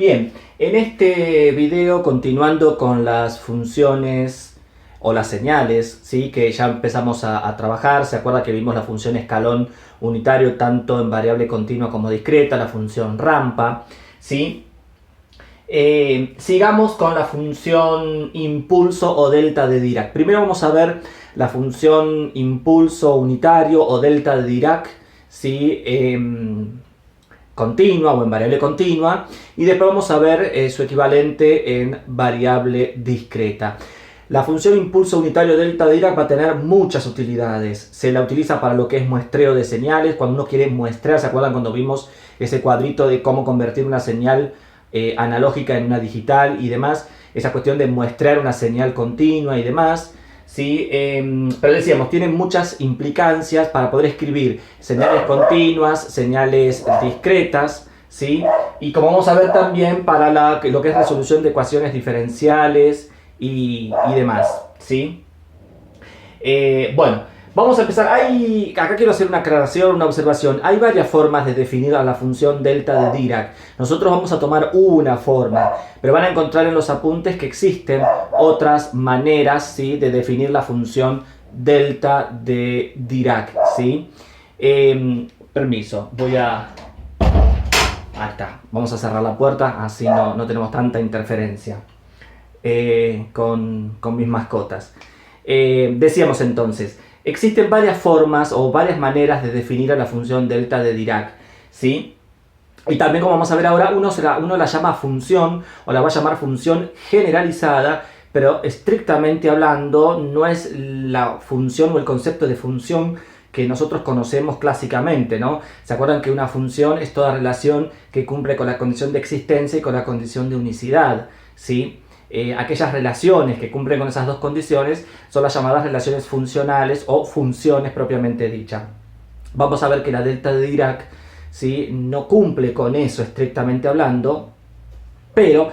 Bien, en este video continuando con las funciones o las señales, ¿sí? Que ya empezamos a trabajar. Se acuerda que vimos la función escalón unitario tanto en variable continua como discreta, la función rampa, ¿sí? Sigamos con la función impulso o delta de Dirac. Primero vamos a ver la función impulso unitario o delta de Dirac, ¿sí? Continua o en variable continua, y después vamos a ver su equivalente en variable discreta. La función impulso unitario delta de Dirac va a tener muchas utilidades. Se la utiliza para lo que es muestreo de señales, cuando uno quiere muestrear. ¿Se acuerdan cuando vimos ese cuadrito de cómo convertir una señal analógica en una digital y demás? Esa cuestión de muestrear una señal continua y demás, ¿sí? Pero decíamos, tiene muchas implicancias para poder escribir señales continuas, señales discretas, ¿sí? Y como vamos a ver también para lo que es resolución de ecuaciones diferenciales y demás, ¿sí? Bueno, vamos a empezar. Acá quiero hacer una aclaración, una observación. Hay varias formas de definir a la función delta de Dirac. Nosotros vamos a tomar una forma, pero van a encontrar en los apuntes que existen otras maneras, ¿sí? De definir la función delta de Dirac, ¿sí? Permiso, ahí está. Vamos a cerrar la puerta, así no tenemos tanta interferencia con mis mascotas. Decíamos entonces, existen varias formas o varias maneras de definir a la función delta de Dirac, ¿sí? Y también, como vamos a ver ahora, uno la llama función o la va a llamar función generalizada, pero estrictamente hablando no es la función o el concepto de función que nosotros conocemos clásicamente, ¿no? ¿Se acuerdan que una función es toda relación que cumple con la condición de existencia y con la condición de unicidad, ¿sí? Aquellas relaciones que cumplen con esas dos condiciones son las llamadas relaciones funcionales o funciones propiamente dichas. Vamos a ver que la delta de Dirac, ¿sí? No cumple con eso estrictamente hablando, pero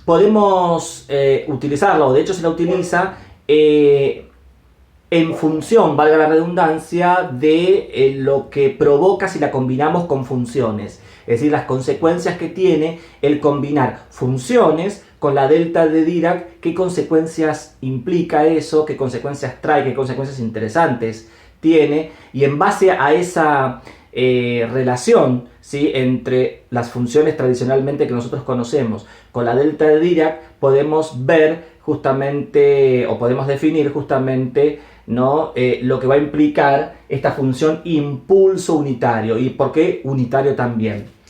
podemos utilizarla, o de hecho se la utiliza en función, valga la redundancia, de lo que provoca si la combinamos con funciones. Es decir, las consecuencias que tiene el combinar funciones con la delta de Dirac, qué consecuencias implica eso, qué consecuencias trae, qué consecuencias interesantes tiene, y en base a esa relación, ¿sí? Entre las funciones tradicionalmente que nosotros conocemos con la delta de Dirac, podemos ver justamente, o podemos definir justamente, ¿no? Lo que va a implicar esta función impulso unitario. ¿Y por qué unitario también?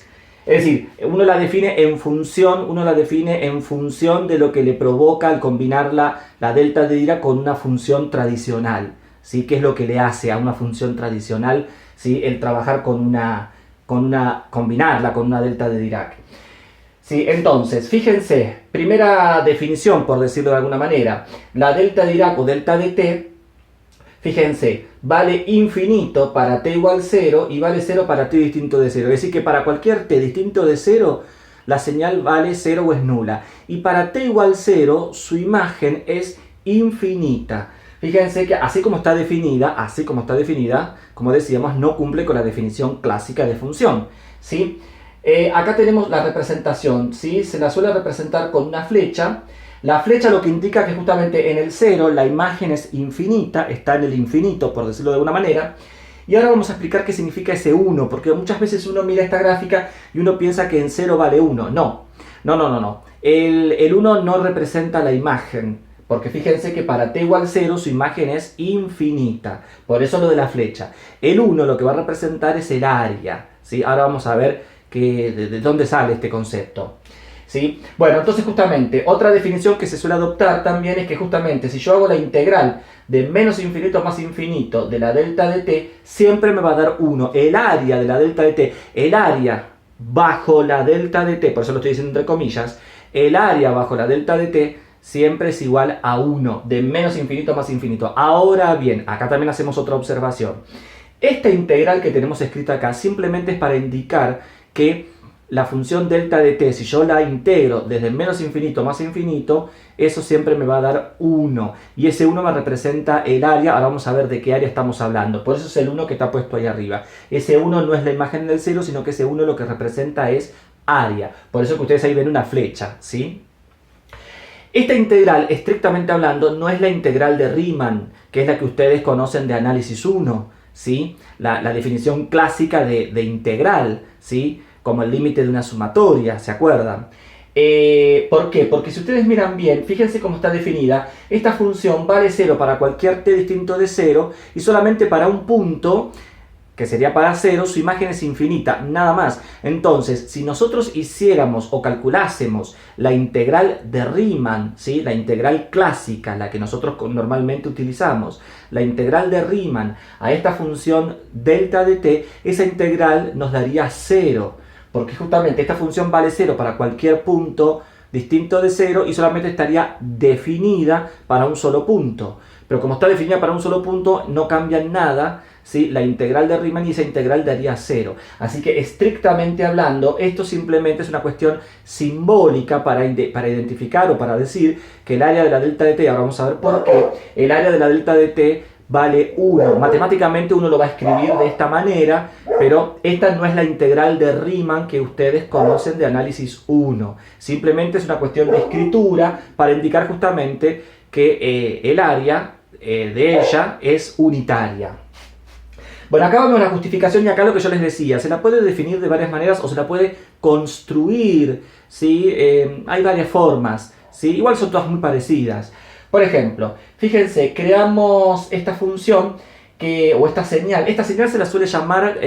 Es decir, uno la define en función de lo que le provoca al combinar la delta de Dirac con una función tradicional, ¿sí? ¿Qué es lo que le hace a una función tradicional, ¿sí? El trabajar combinarla con una delta de Dirac. Sí, entonces, fíjense, primera definición, por decirlo de alguna manera, la delta de Dirac o delta de t, fíjense, vale infinito para t igual 0 y vale 0 para t distinto de 0. Es decir, que para cualquier t distinto de 0, la señal vale 0 o es nula. Y para t igual 0, su imagen es infinita. Fíjense que así como está definida, como decíamos, no cumple con la definición clásica de función, ¿sí? Acá tenemos la representación, ¿sí? Se la suele representar con una flecha. La flecha lo que indica que justamente en el 0 la imagen es infinita, está en el infinito, por decirlo de alguna manera. Y ahora vamos a explicar qué significa ese 1, porque muchas veces uno mira esta gráfica y uno piensa que en 0 vale 1. No. El 1 no representa la imagen, porque fíjense que para t igual 0 su imagen es infinita. Por eso lo de la flecha. El 1 lo que va a representar es el área, ¿sí? Ahora vamos a ver de dónde sale este concepto, ¿sí? Bueno, entonces justamente otra definición que se suele adoptar también es que justamente si yo hago la integral de menos infinito a más infinito de la delta de t, siempre me va a dar 1. El área de la delta de t, el área bajo la delta de t, por eso lo estoy diciendo entre comillas, el área bajo la delta de t siempre es igual a 1, de menos infinito a más infinito. Ahora bien, acá también hacemos otra observación. Esta integral que tenemos escrita acá simplemente es para indicar que la función delta de t, si yo la integro desde menos infinito a más infinito, eso siempre me va a dar 1. Y ese 1 me representa el área. Ahora vamos a ver de qué área estamos hablando. Por eso es el 1 que está puesto ahí arriba. Ese 1 no es la imagen del 0, sino que ese 1 lo que representa es área. Por eso que ustedes ahí ven una flecha, ¿sí? Esta integral, estrictamente hablando, no es la integral de Riemann, que es la que ustedes conocen de análisis 1, ¿sí? La definición clásica de integral, ¿sí? Como el límite de una sumatoria, ¿se acuerdan? ¿Por qué? Porque si ustedes miran bien, fíjense cómo está definida, esta función vale 0 para cualquier t distinto de 0 y solamente para un punto, que sería para 0, su imagen es infinita, nada más. Entonces, si nosotros hiciéramos o calculásemos la integral de Riemann, ¿sí? La integral clásica, la que nosotros normalmente utilizamos, la integral de Riemann a esta función delta de t, esa integral nos daría 0, porque justamente esta función vale 0 para cualquier punto distinto de 0 y solamente estaría definida para un solo punto. Pero como está definida para un solo punto, no cambia nada, ¿sí? La integral de Riemann y esa integral daría 0. Así que estrictamente hablando, esto simplemente es una cuestión simbólica para identificar o para decir que el área de la delta de t, ahora vamos a ver por qué, el área de la delta de t vale 1. Matemáticamente uno lo va a escribir de esta manera, pero esta no es la integral de Riemann que ustedes conocen de análisis 1. Simplemente es una cuestión de escritura para indicar justamente que el área de ella es unitaria. Bueno, acá vemos la justificación y acá lo que yo les decía, se la puede definir de varias maneras o se la puede construir, ¿sí? Hay varias formas, ¿sí? Igual son todas muy parecidas. Por ejemplo, fíjense, creamos esta función o esta señal se la suele llamar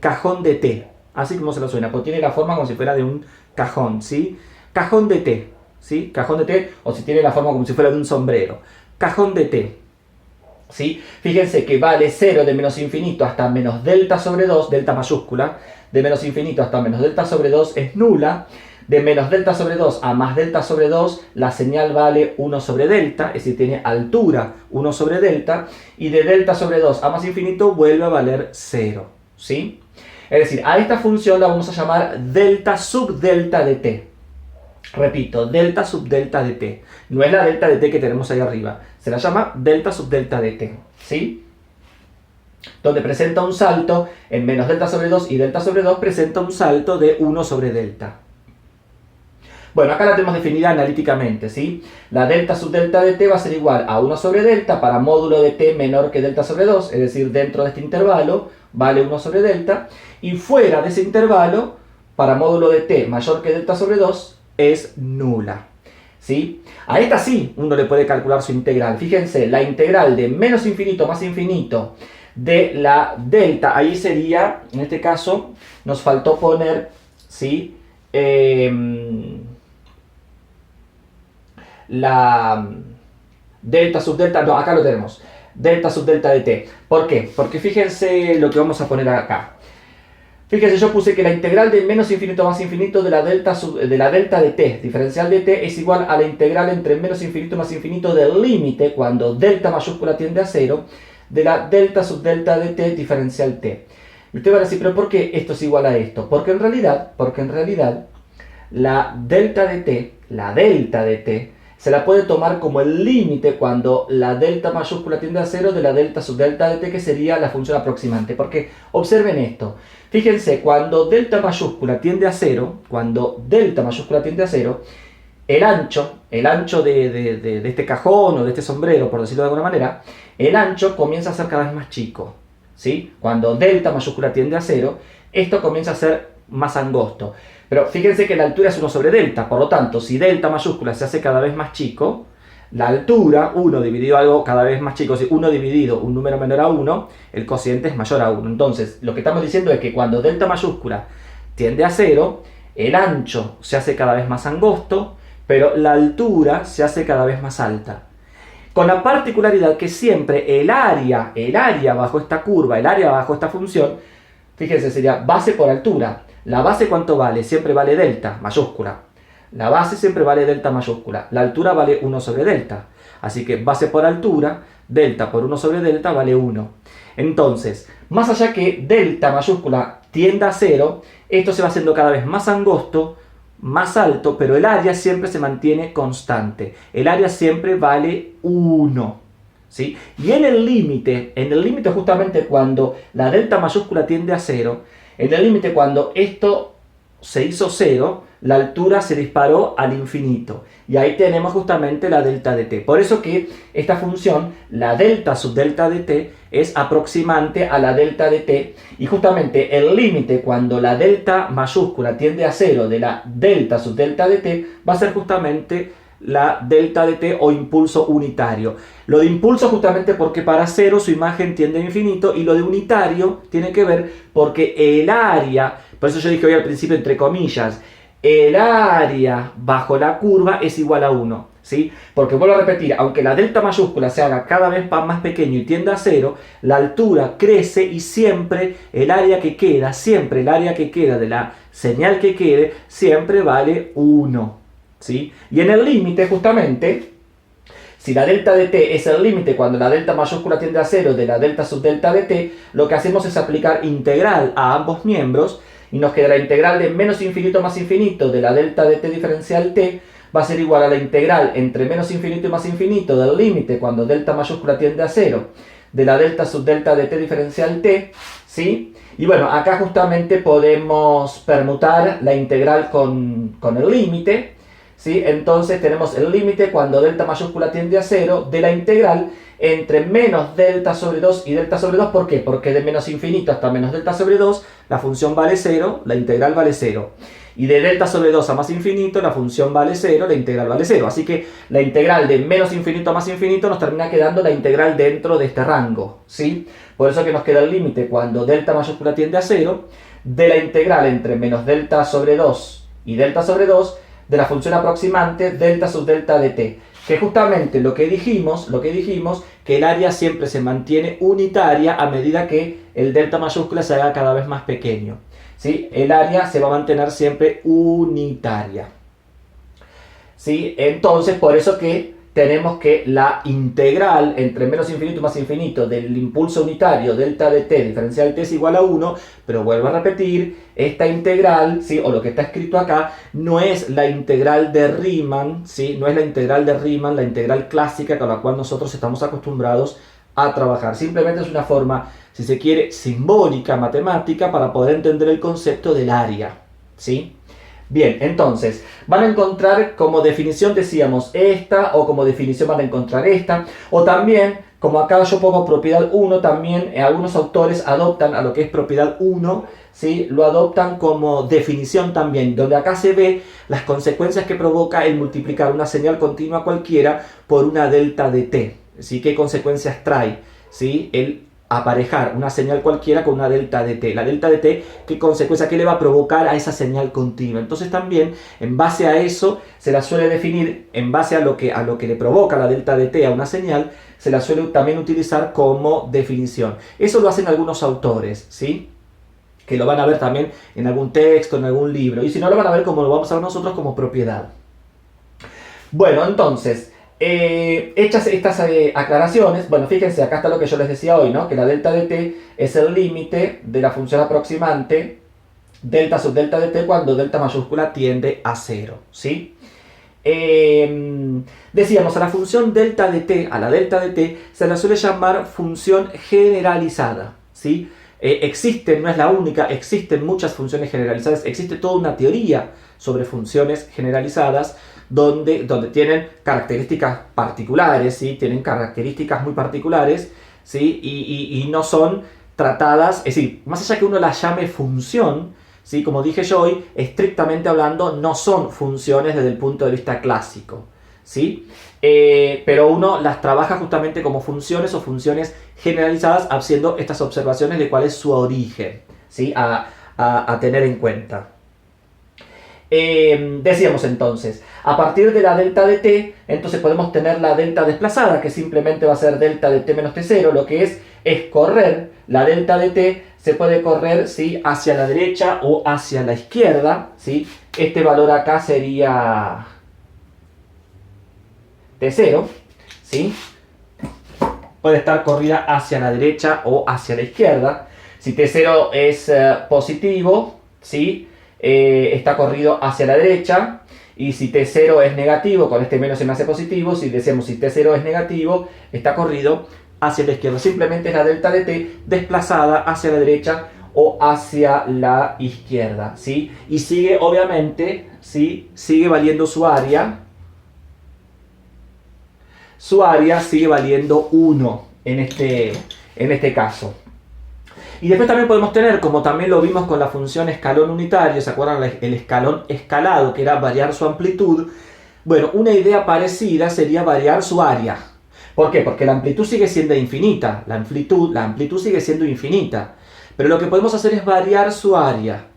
cajón de t, así como se lo suena, porque tiene la forma como si fuera de un cajón, ¿sí? Cajón de t, ¿sí? Cajón de t, o si tiene la forma como si fuera de un sombrero, cajón de t. ¿Sí? Fíjense que vale 0 de menos infinito hasta menos delta sobre 2, delta mayúscula, de menos infinito hasta menos delta sobre 2 es nula, de menos delta sobre 2 a más delta sobre 2 la señal vale 1 sobre delta, es decir, tiene altura 1 sobre delta, y de delta sobre 2 a más infinito vuelve a valer 0, ¿sí? Es decir, a esta función la vamos a llamar delta sub delta de t. Repito, delta sub delta de t. No es la delta de t que tenemos ahí arriba. Se la llama delta sub delta de t, ¿sí? Donde presenta un salto en menos delta sobre 2 y delta sobre 2 presenta un salto de 1 sobre delta. Bueno, acá la tenemos definida analíticamente, ¿sí? La delta sub delta de t va a ser igual a 1 sobre delta para módulo de t menor que delta sobre 2, es decir, dentro de este intervalo vale 1 sobre delta, y fuera de ese intervalo, para módulo de t mayor que delta sobre 2, es nula, ¿sí? A esta sí uno le puede calcular su integral. Fíjense, la integral de menos infinito más infinito de la delta, ahí sería, en este caso, nos faltó poner, ¿sí? La delta sub delta, no, acá lo tenemos, delta sub delta de t. ¿Por qué? Porque fíjense lo que vamos a poner acá. Fíjense, yo puse que la integral de menos infinito más infinito de la delta de t, diferencial de t, es igual a la integral entre menos infinito más infinito del límite, cuando delta mayúscula tiende a 0, de la delta sub delta de t, diferencial t. Y usted va a decir, ¿pero por qué esto es igual a esto? Porque en realidad la delta de t, se la puede tomar como el límite cuando la delta mayúscula tiende a 0 de la delta sub delta de t, que sería la función aproximante. Porque observen esto. Fíjense, cuando delta mayúscula tiende a 0, el ancho de este cajón o de este sombrero, por decirlo de alguna manera, el ancho comienza a ser cada vez más chico, ¿sí? Cuando delta mayúscula tiende a 0, esto comienza a ser más angosto. Pero fíjense que la altura es 1 sobre delta, por lo tanto, si delta mayúscula se hace cada vez más chico, la altura, 1 dividido algo cada vez más chico, si 1 dividido un número menor a 1, el cociente es mayor a 1. Entonces, lo que estamos diciendo es que cuando delta mayúscula tiende a 0, el ancho se hace cada vez más angosto, pero la altura se hace cada vez más alta. Con la particularidad que siempre el área bajo esta curva, el área bajo esta función, fíjense, sería base por altura. La base, ¿cuánto vale? Siempre vale delta mayúscula. La base siempre vale delta mayúscula. La altura vale 1 sobre delta. Así que base por altura, delta por 1 sobre delta vale 1. Entonces, más allá que delta mayúscula tienda a 0, esto se va haciendo cada vez más angosto, más alto, pero el área siempre se mantiene constante. El área siempre vale 1. ¿Sí? Y en el límite justamente cuando la delta mayúscula tiende a 0, en el límite cuando esto se hizo 0, la altura se disparó al infinito. Y ahí tenemos justamente la delta de t. Por eso que esta función, la delta sub delta de t, es aproximante a la delta de t. Y justamente el límite cuando la delta mayúscula tiende a 0 de la delta sub delta de t va a ser justamente la delta de t o impulso unitario. Lo de impulso justamente porque para 0 su imagen tiende a infinito, y lo de unitario tiene que ver porque el área, por eso yo dije hoy al principio entre comillas, el área bajo la curva es igual a 1, ¿sí? Porque vuelvo a repetir, aunque la delta mayúscula se haga cada vez más pequeño y tienda a 0, la altura crece y siempre el área que queda, de la señal que quede, siempre vale 1. ¿Sí? Y en el límite, justamente, si la delta de t es el límite cuando la delta mayúscula tiende a 0 de la delta sub delta de t, lo que hacemos es aplicar integral a ambos miembros y nos queda la integral de menos infinito más infinito de la delta de t diferencial t va a ser igual a la integral entre menos infinito y más infinito del límite cuando delta mayúscula tiende a 0 de la delta sub delta de t diferencial t, ¿sí? Y bueno, acá justamente podemos permutar la integral con el límite, ¿sí? Entonces tenemos el límite cuando delta mayúscula tiende a 0 de la integral entre menos delta sobre 2 y delta sobre 2. ¿Por qué? Porque de menos infinito hasta menos delta sobre 2 la función vale 0, la integral vale 0. Y de delta sobre 2 a más infinito la función vale 0, la integral vale 0. Así que la integral de menos infinito a más infinito nos termina quedando la integral dentro de este rango, ¿sí? Por eso que nos queda el límite cuando delta mayúscula tiende a 0 de la integral entre menos delta sobre 2 y delta sobre 2 de la función aproximante delta sub delta de t, que justamente lo que dijimos, que el área siempre se mantiene unitaria a medida que el delta mayúscula se haga cada vez más pequeño, ¿sí? El área se va a mantener siempre unitaria, ¿sí? Entonces, por eso que tenemos que la integral entre menos infinito y más infinito del impulso unitario delta de t diferencial t es igual a 1, pero vuelvo a repetir, esta integral, ¿sí? O lo que está escrito acá, no es la integral de Riemann, ¿sí? No es la integral de Riemann, la integral clásica con la cual nosotros estamos acostumbrados a trabajar. Simplemente es una forma, si se quiere, simbólica, matemática, para poder entender el concepto del área, ¿sí? Bien, entonces, van a encontrar como definición, decíamos, esta, o como definición van a encontrar esta, o también, como acá yo pongo propiedad 1, también algunos autores adoptan a lo que es propiedad 1, ¿sí? Lo adoptan como definición también, donde acá se ve las consecuencias que provoca el multiplicar una señal continua cualquiera por una delta de t, ¿sí? ¿Qué consecuencias trae? ¿Sí? El aparejar una señal cualquiera con una delta de t. La delta de t, ¿qué consecuencia? ¿Qué le va a provocar a esa señal continua? Entonces también, en base a eso, se la suele definir, en base a lo que le provoca la delta de t a una señal, se la suele también utilizar como definición. Eso lo hacen algunos autores, ¿sí? Que lo van a ver también en algún texto, en algún libro. Y si no, lo van a ver como lo vamos a ver nosotros como propiedad. Bueno, entonces, hechas estas aclaraciones, bueno, fíjense, acá está lo que yo les decía hoy, ¿no? Que la delta de t es el límite de la función aproximante delta sub delta de t cuando delta mayúscula tiende a 0, ¿sí? Decíamos, a la función delta de t, a la delta de t, se la suele llamar función generalizada, ¿sí? Existen, no es la única, existen muchas funciones generalizadas, existe toda una teoría sobre funciones generalizadas, donde tienen características particulares, ¿sí? Tienen características muy particulares, ¿sí? Y no son tratadas, es decir, más allá que uno las llame función, ¿sí? Como dije yo hoy, estrictamente hablando, no son funciones desde el punto de vista clásico, ¿sí? Pero uno las trabaja justamente como funciones o funciones generalizadas, haciendo estas observaciones de cuál es su origen, ¿sí? A tener en cuenta. Decíamos entonces, a partir de la delta de t, entonces podemos tener la delta desplazada, que simplemente va a ser delta de t menos t0, lo que es correr la delta de t, se puede correr, ¿sí? Hacia la derecha o hacia la izquierda, ¿sí? Este valor acá sería t0, ¿sí? Puede estar corrida hacia la derecha o hacia la izquierda. Si t0 es positivo, ¿sí? Está corrido hacia la derecha, y si t0 es negativo, con este menos se me hace positivo. Si decimos si t0 es negativo, está corrido hacia la izquierda. Simplemente es la delta de t desplazada hacia la derecha o hacia la izquierda, ¿sí? Y sigue, obviamente, ¿sí? Sigue valiendo su área. Su área sigue valiendo 1 en este caso. Y después también podemos tener, como también lo vimos con la función escalón unitario, ¿se acuerdan? El escalón escalado, que era variar su amplitud. Bueno, una idea parecida sería variar su área. ¿Por qué? Porque la amplitud sigue siendo infinita. La amplitud sigue siendo infinita. Pero lo que podemos hacer es variar su área.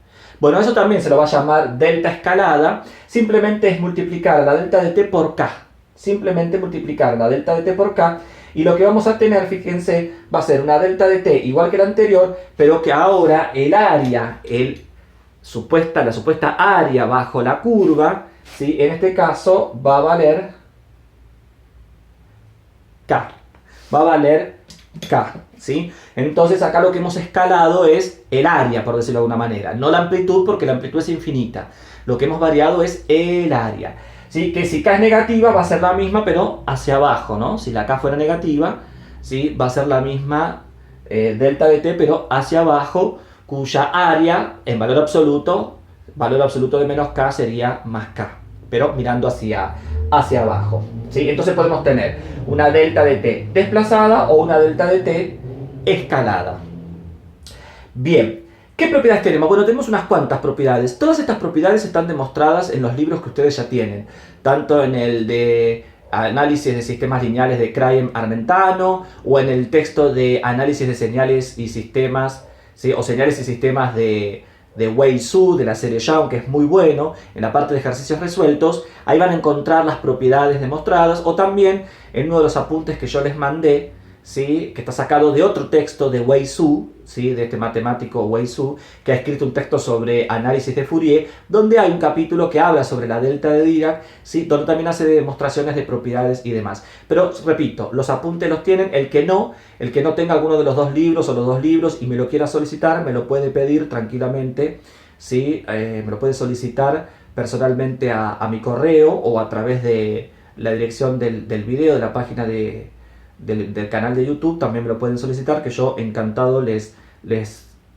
Bueno, eso también se lo va a llamar delta escalada. Simplemente es multiplicar la delta de t por k. Simplemente multiplicar la delta de t por k. Y lo que vamos a tener, fíjense, va a ser una delta de t igual que la anterior, pero que ahora el área, la supuesta área bajo la curva, ¿sí? En este caso va a valer k. Va a valer k, ¿sí? Entonces acá lo que hemos escalado es el área, por decirlo de alguna manera. No la amplitud, porque la amplitud es infinita. Lo que hemos variado es el área. ¿Sí? Que si k es negativa va a ser la misma, pero hacia abajo, ¿no? Si la k fuera negativa, ¿sí? Va a ser la misma delta de t, pero hacia abajo, cuya área en valor absoluto de menos k sería más k, pero mirando hacia abajo, ¿sí? Entonces podemos tener una delta de t desplazada o una delta de t escalada. Bien. ¿Qué propiedades tenemos? Bueno, tenemos unas cuantas propiedades. Todas estas propiedades están demostradas en los libros que ustedes ya tienen. Tanto en el de análisis de sistemas lineales de Craig-Armentano, o en el texto de análisis de señales y sistemas, ¿sí? O señales y sistemas de Wei Su, de la serie Young, que es muy bueno. En la parte de ejercicios resueltos, ahí van a encontrar las propiedades demostradas. O también en uno de los apuntes que yo les mandé, ¿sí? Que está sacado de otro texto de Wei Su, ¿sí? De este matemático Wei Su, que ha escrito un texto sobre análisis de Fourier, donde hay un capítulo que habla sobre la delta de Dirac, ¿sí? Donde también hace demostraciones de propiedades y demás. Pero repito, los apuntes los tienen. El que no tenga alguno de los dos libros o los dos libros y me lo quiera solicitar, me lo puede pedir tranquilamente, ¿sí? Me lo puede solicitar personalmente a mi correo o a través de la dirección del video de la página del canal de YouTube. También me lo pueden solicitar, que yo encantado les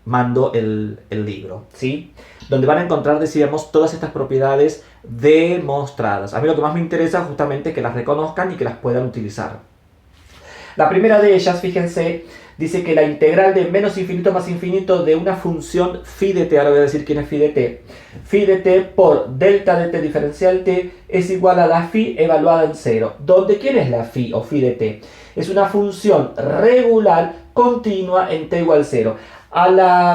mando el libro, ¿sí? Donde van a encontrar, decíamos, todas estas propiedades demostradas. A mí lo que más me interesa justamente es que las reconozcan y que las puedan utilizar. La primera de ellas, fíjense, dice que la integral de menos infinito más infinito de una función phi de t, ahora voy a decir quién es phi de t, phi de t por delta de t diferencial t es igual a la phi evaluada en 0. ¿Dónde quién es la phi o phi de t? Es una función regular continua en t igual 0.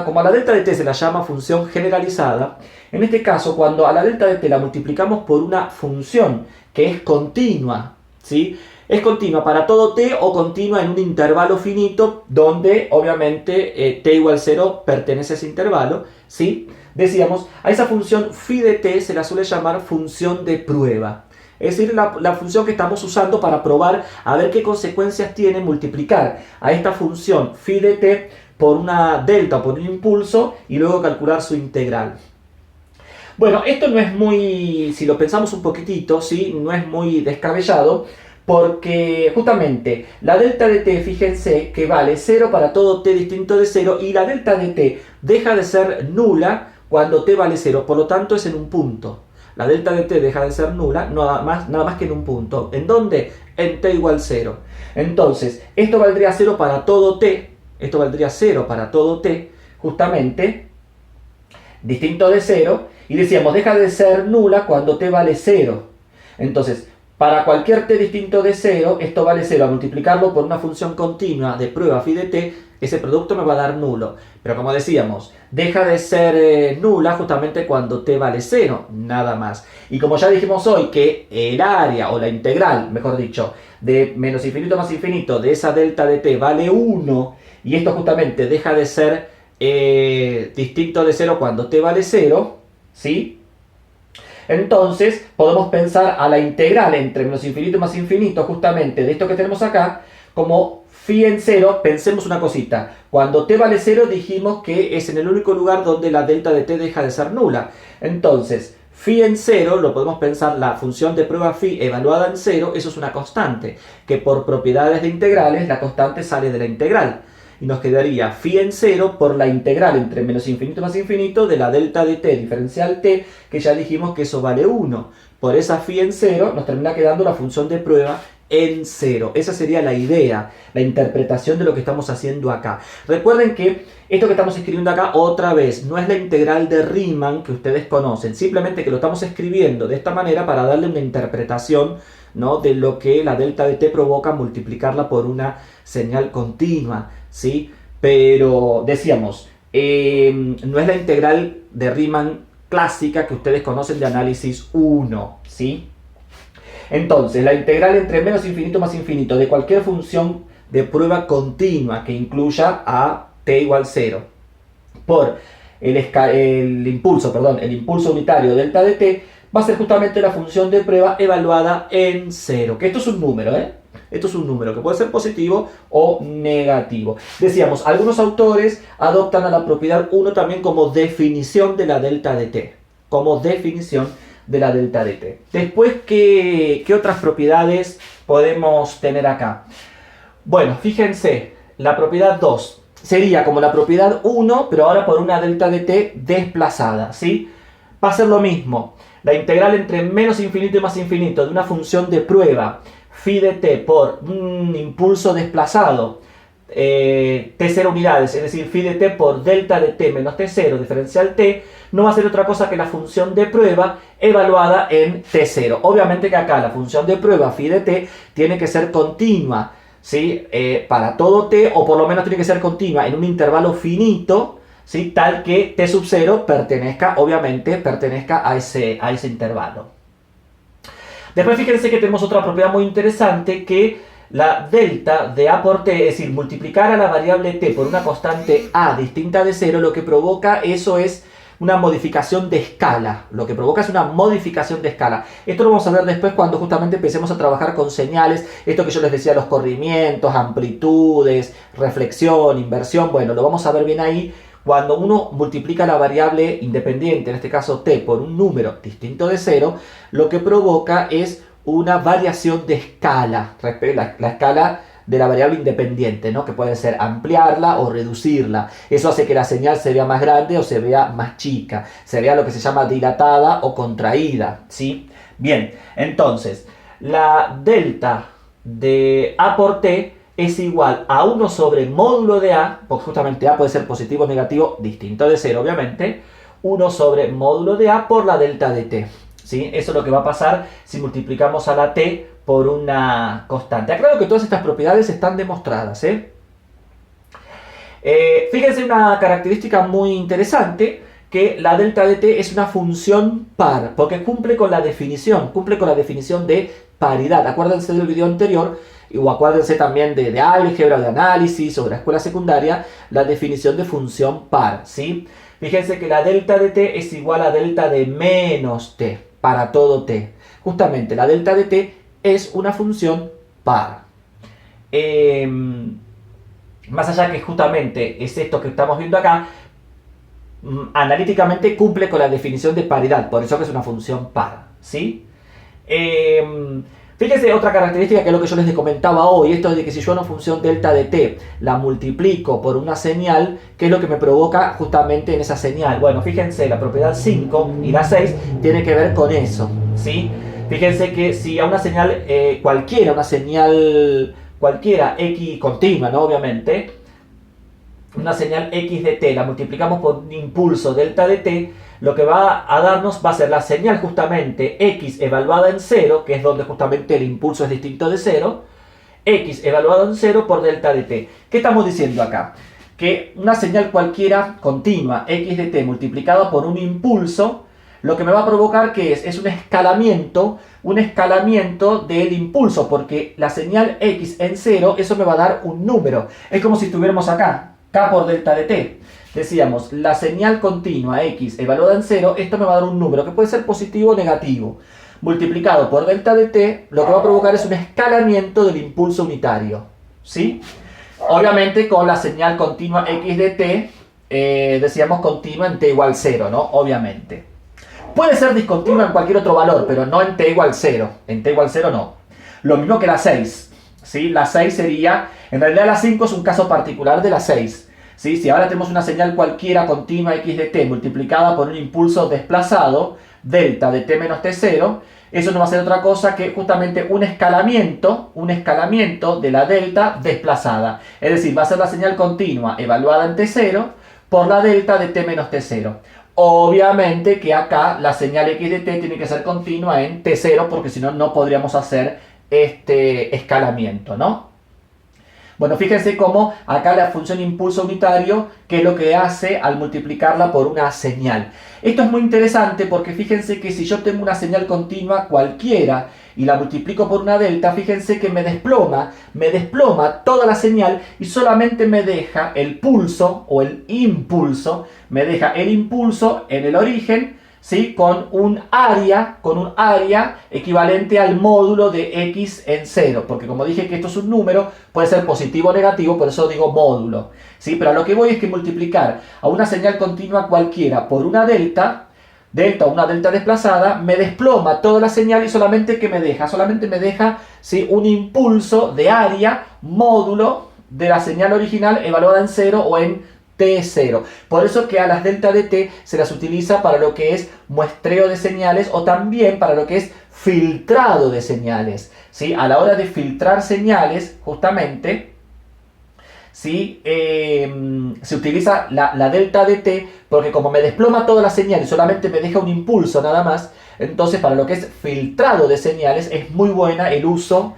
Como a la delta de t se la llama función generalizada, en este caso cuando a la delta de t la multiplicamos por una función que es continua, ¿sí? Es continua para todo t o continua en un intervalo finito donde obviamente t igual 0 pertenece a ese intervalo, ¿sí? Decíamos, a esa función phi de t se la suele llamar función de prueba. Es decir, la función que estamos usando para probar a ver qué consecuencias tiene multiplicar a esta función phi de t por una delta o por un impulso y luego calcular su integral. Bueno, esto no es muy, si lo pensamos un poquitito, ¿sí? No es muy descabellado, porque justamente la delta de t, fíjense que vale 0 para todo t distinto de 0, y la delta de t deja de ser nula cuando t vale 0, por lo tanto es en un punto. La delta de t deja de ser nula nada más que en un punto. ¿En dónde? En t igual 0. Entonces, esto valdría 0 para todo t, esto valdría 0 para todo t, justamente, distinto de 0, y decíamos, deja de ser nula cuando t vale 0. Entonces, para cualquier t distinto de 0, esto vale 0. A multiplicarlo por una función continua de prueba phi de t, ese producto me va a dar nulo. Pero como decíamos, deja de ser nula justamente cuando t vale 0, nada más. Y como ya dijimos hoy que el área, o la integral, mejor dicho, de menos infinito más infinito de esa delta de t vale 1, y esto justamente deja de ser distinto de 0 cuando t vale 0, ¿sí? Entonces podemos pensar a la integral entre menos infinito más infinito justamente de esto que tenemos acá como phi en 0. Pensemos una cosita, cuando t vale 0 dijimos que es en el único lugar donde la delta de t deja de ser nula. Entonces phi en 0 lo podemos pensar, la función de prueba phi evaluada en 0, eso es una constante, que por propiedades de integrales la constante sale de la integral. y nos quedaría phi en 0 por la integral entre menos infinito más infinito de la delta de t diferencial t, que ya dijimos que eso vale 1. Por esa phi en 0 nos termina quedando la función de prueba en 0. Esa sería la idea, la interpretación de lo que estamos haciendo acá. Recuerden que esto que estamos escribiendo acá, otra vez, no es la integral de Riemann que ustedes conocen, simplemente que lo estamos escribiendo de esta manera para darle una interpretación, ¿no?, de lo que la delta de t provoca multiplicarla por una señal continua, ¿sí? Pero decíamos, no es la integral de Riemann clásica que ustedes conocen de análisis 1, ¿sí? Entonces, la integral entre menos infinito más infinito de cualquier función de prueba continua que incluya a t igual 0 por el impulso unitario delta de t va a ser justamente la función de prueba evaluada en 0. Que esto es un número, ¿eh? Esto es un número que puede ser positivo o negativo. Decíamos, algunos autores adoptan a la propiedad 1 también como definición de la delta de t. Como definición de la delta de t. Después, ¿qué otras propiedades podemos tener acá? Bueno, fíjense, la propiedad 2 sería como la propiedad 1, pero ahora por una delta de t desplazada, ¿sí? Va a ser lo mismo. La integral entre menos infinito y más infinito de una función de prueba phi de t por un impulso desplazado t0 unidades, es decir, phi de t por delta de t menos t0 diferencial t, no va a ser otra cosa que la función de prueba evaluada en t0. Obviamente que acá la función de prueba phi de t tiene que ser continua, ¿sí? Para todo t, o por lo menos tiene que ser continua en un intervalo finito, ¿sí? Tal que t sub 0 pertenezca a ese intervalo. Después fíjense que tenemos otra propiedad muy interesante, que la delta de a por t, es decir, multiplicar a la variable t por una constante a distinta de 0, lo que provoca eso es una modificación de escala. Lo que provoca es una modificación de escala. Esto lo vamos a ver después cuando justamente empecemos a trabajar con señales. Esto que yo les decía, los corrimientos, amplitudes, reflexión, inversión. Bueno, lo vamos a ver bien ahí. Cuando uno multiplica la variable independiente, en este caso t, por un número distinto de 0, lo que provoca es una variación de escala, la escala de la variable independiente, ¿no? Que puede ser ampliarla o reducirla. Eso hace que la señal se vea más grande o se vea más chica, se vea lo que se llama dilatada o contraída, ¿sí? Bien, entonces, la delta de a por t es igual a 1 sobre módulo de a, porque justamente a puede ser positivo o negativo, distinto de 0 obviamente, 1 sobre módulo de a por la delta de t, ¿sí? Eso es lo que va a pasar si multiplicamos a la t por una constante. Aclaro que todas estas propiedades están demostradas, ¿eh? Fíjense una característica muy interesante, que la delta de t es una función par, porque cumple con la definición de paridad. Acuérdense del video anterior, o acuérdense también de álgebra, de análisis o de la escuela secundaria, la definición de función par, ¿sí? Fíjense que la delta de t es igual a delta de menos t para todo t. Justamente la delta de t es una función par. Más allá que justamente es esto que estamos viendo acá, analíticamente cumple con la definición de paridad, por eso que es una función par, ¿sí? Fíjense otra característica, que es lo que yo les comentaba hoy, esto de que si yo una función delta de t la multiplico por una señal, ¿qué es lo que me provoca justamente en esa señal? Bueno, fíjense, la propiedad 5 y la 6 tiene que ver con eso, ¿sí? Fíjense que si a una señal cualquiera, x continua, ¿no? Obviamente, una señal x de t la multiplicamos por un impulso delta de t, lo que va a darnos va a ser la señal justamente x evaluada en 0, que es donde justamente el impulso es distinto de 0, x evaluado en 0 por delta de t. ¿Qué estamos diciendo acá? Que una señal cualquiera continua, x de t multiplicado por un impulso, lo que me va a provocar que es un escalamiento del impulso, porque la señal x en 0, eso me va a dar un número. Es como si estuviéramos acá, k por delta de t. Decíamos, la señal continua x evaluada en 0, esto me va a dar un número que puede ser positivo o negativo. Multiplicado por delta de t, lo que va a provocar es un escalamiento del impulso unitario, ¿sí? Obviamente con la señal continua x de t, decíamos continua en t igual 0, ¿no? Obviamente. Puede ser discontinua en cualquier otro valor, pero no en t igual 0. En t igual 0 no. Lo mismo que la 6, ¿sí? La 6 sería En realidad la 5 es un caso particular de la 6. ¿Sí? Si ahora tenemos una señal cualquiera continua x de t multiplicada por un impulso desplazado, delta de t menos t0, eso no va a ser otra cosa que justamente un escalamiento de la delta desplazada. Es decir, va a ser la señal continua evaluada en t0 por la delta de t menos t0. Obviamente que acá la señal x de t tiene que ser continua en t0 porque si no, no podríamos hacer este escalamiento, ¿no? Bueno, fíjense cómo acá la función impulso unitario, ¿qué es lo que hace al multiplicarla por una señal? Esto es muy interesante porque fíjense que si yo tengo una señal continua cualquiera y la multiplico por una delta, fíjense que me desploma toda la señal y solamente me deja el pulso o el impulso, me deja el impulso en el origen, ¿sí? Con un área equivalente al módulo de x en 0, porque como dije que esto es un número, puede ser positivo o negativo, por eso digo módulo, ¿sí? Pero a lo que voy es que multiplicar a una señal continua cualquiera por una delta o una delta desplazada, me desploma toda la señal y solamente me deja ¿sí? Un impulso de área módulo de la señal original evaluada en 0 o en t0. Por eso que a las delta de t se las utiliza para lo que es muestreo de señales o también para lo que es filtrado de señales, ¿sí? A la hora de filtrar señales, justamente, ¿sí? Se utiliza la delta de t porque como me desploma toda la señal y solamente me deja un impulso nada más, entonces para lo que es filtrado de señales es muy bueno el uso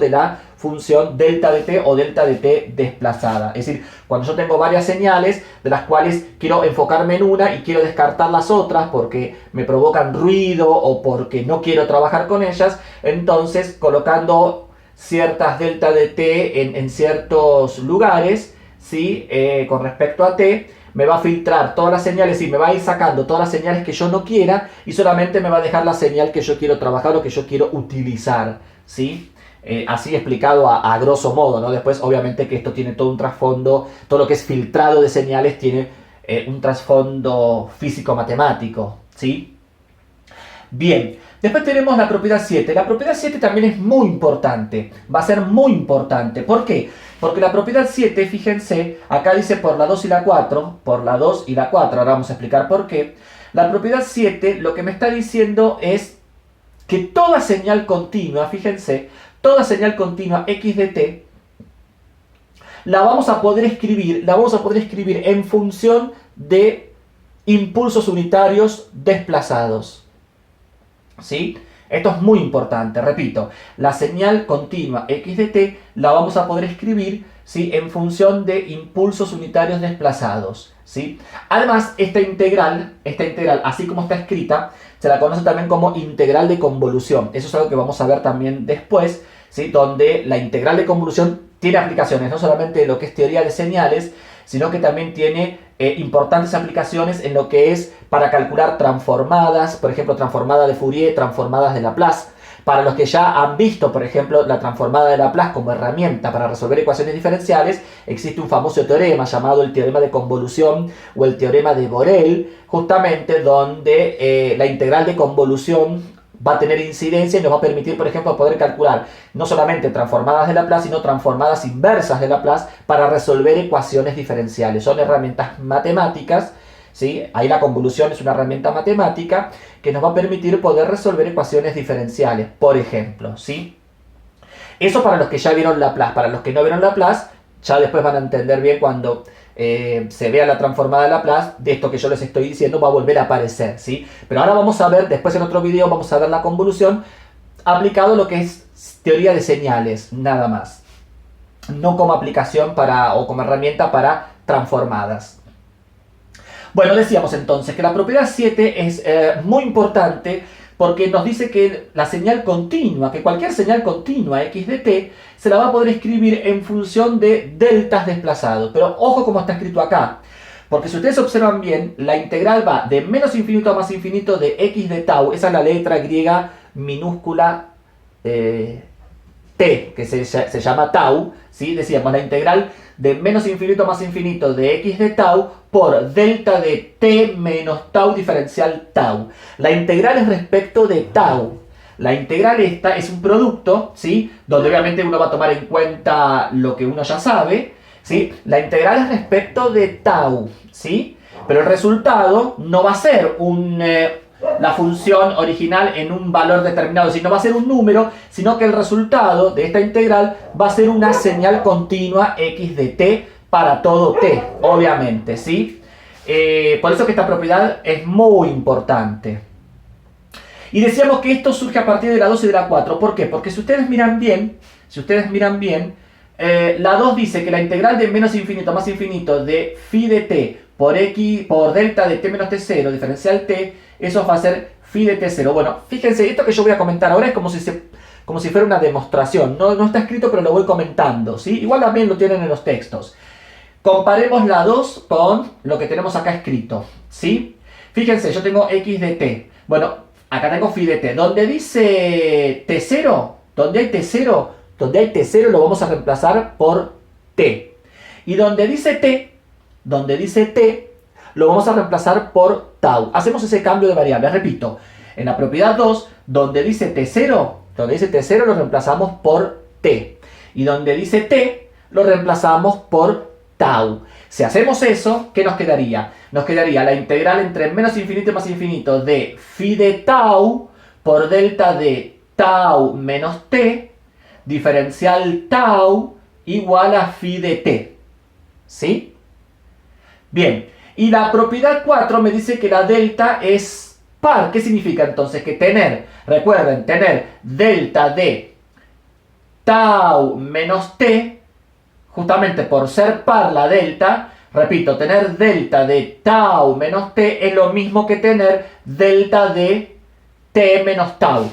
de la función delta de t o delta de t desplazada. Es decir, cuando yo tengo varias señales de las cuales quiero enfocarme en una y quiero descartar las otras porque me provocan ruido o porque no quiero trabajar con ellas, entonces colocando ciertas delta de t en ciertos lugares, ¿sí? Con respecto a t, me va a filtrar todas las señales y me va a ir sacando todas las señales que yo no quiera y solamente me va a dejar la señal que yo quiero trabajar o que yo quiero utilizar, ¿sí? Así explicado a grosso modo, ¿no? Después obviamente que esto tiene todo un trasfondo, todo lo que es filtrado de señales tiene un trasfondo físico-matemático, ¿sí? Bien, después tenemos la propiedad 7. La propiedad 7 también es muy importante, va a ser muy importante. ¿Por qué? Porque la propiedad 7, fíjense, acá dice por la 2 y la 4, ahora vamos a explicar por qué. La propiedad 7 lo que me está diciendo es que toda señal continua, fíjense, toda señal continua x de t, la vamos a poder escribir en función de impulsos unitarios desplazados, ¿sí? Esto es muy importante, repito, la señal continua x de t la vamos a poder escribir, ¿sí? En función de impulsos unitarios desplazados, ¿sí? Además, esta integral, así como está escrita, se la conoce también como integral de convolución. Eso es algo que vamos a ver también después, ¿sí? Donde la integral de convolución tiene aplicaciones, no solamente en lo que es teoría de señales, sino que también tiene importantes aplicaciones en lo que es para calcular transformadas, por ejemplo, transformada de Fourier, transformadas de Laplace. Para los que ya han visto, por ejemplo, la transformada de Laplace como herramienta para resolver ecuaciones diferenciales, existe un famoso teorema llamado el teorema de convolución o el teorema de Borel, justamente donde la integral de convolución va a tener incidencia y nos va a permitir, por ejemplo, poder calcular no solamente transformadas de Laplace, sino transformadas inversas de Laplace para resolver ecuaciones diferenciales. Son herramientas matemáticas, ¿sí? Ahí la convolución es una herramienta matemática que nos va a permitir poder resolver ecuaciones diferenciales, por ejemplo, ¿sí? Eso para los que ya vieron Laplace. Para los que no vieron Laplace, ya después van a entender bien cuando se vea la transformada de Laplace, de esto que yo les estoy diciendo va a volver a aparecer, ¿sí? Pero ahora vamos a ver, después en otro video vamos a ver la convolución aplicado a lo que es teoría de señales, nada más. No como aplicación o como herramienta para transformadas. Bueno, decíamos entonces que la propiedad 7 es muy importante porque nos dice que la señal continua, que cualquier señal continua x de t, se la va a poder escribir en función de deltas desplazados. Pero ojo como está escrito acá, porque si ustedes observan bien, la integral va de menos infinito a más infinito de x de tau, esa es la letra griega minúscula t, que se llama tau, ¿sí? Decíamos la integral de menos infinito a más infinito de x de tau por delta de t menos tau diferencial tau. La integral es respecto de tau. La integral esta es un producto, ¿sí? Donde obviamente uno va a tomar en cuenta lo que uno ya sabe, ¿sí? La integral es respecto de tau, ¿sí? Pero el resultado no va a ser la función original en un valor determinado, sino va a ser un número, sino que el resultado de esta integral va a ser una señal continua x de t para todo t, obviamente, ¿sí? Por eso que esta propiedad es muy importante. Y decíamos que esto surge a partir de la 2 y de la 4. ¿Por qué? Porque si ustedes miran bien, la 2 dice que la integral de menos infinito más infinito de phi de t por delta de t menos t0 diferencial t, eso va a ser phi de t0. Bueno, fíjense, esto que yo voy a comentar ahora es como si fuera una demostración. No está escrito, pero lo voy comentando, ¿sí? Igual también lo tienen en los textos. Comparemos la 2 con lo que tenemos acá escrito, ¿sí? Fíjense, yo tengo x de t. Bueno, acá tengo phi de t. Donde dice t0, donde hay t0 lo vamos a reemplazar por t. Y donde dice t, lo vamos a reemplazar por tau. Hacemos ese cambio de variables. Repito, en la propiedad 2, donde dice t0 lo reemplazamos por t. Y donde dice t, lo reemplazamos por tau. Si hacemos eso, ¿qué nos quedaría? Nos quedaría la integral entre menos infinito y más infinito de phi de tau por delta de tau menos t, diferencial tau igual a phi de t. ¿Sí? Bien, y la propiedad 4 me dice que la delta es par. ¿Qué significa entonces? Que recuerden, tener delta de tau menos t, justamente por ser par la delta, repito, tener delta de tau menos t es lo mismo que tener delta de t menos tau.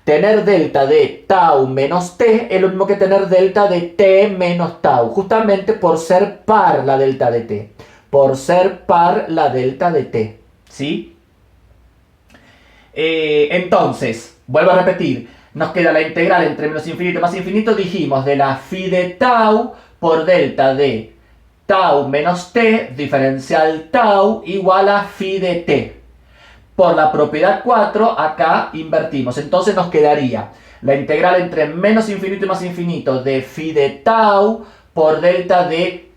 Tener delta de tau menos t es lo mismo que tener delta de t menos tau, justamente por ser par la delta de t. Por ser par la delta de t, ¿sí? Entonces, vuelvo a repetir, nos queda la integral entre menos infinito y más infinito, dijimos, de la phi de tau por delta de tau menos t, diferencial tau, igual a phi de t. Por la propiedad 4, acá invertimos. Entonces nos quedaría la integral entre menos infinito y más infinito de phi de tau por delta de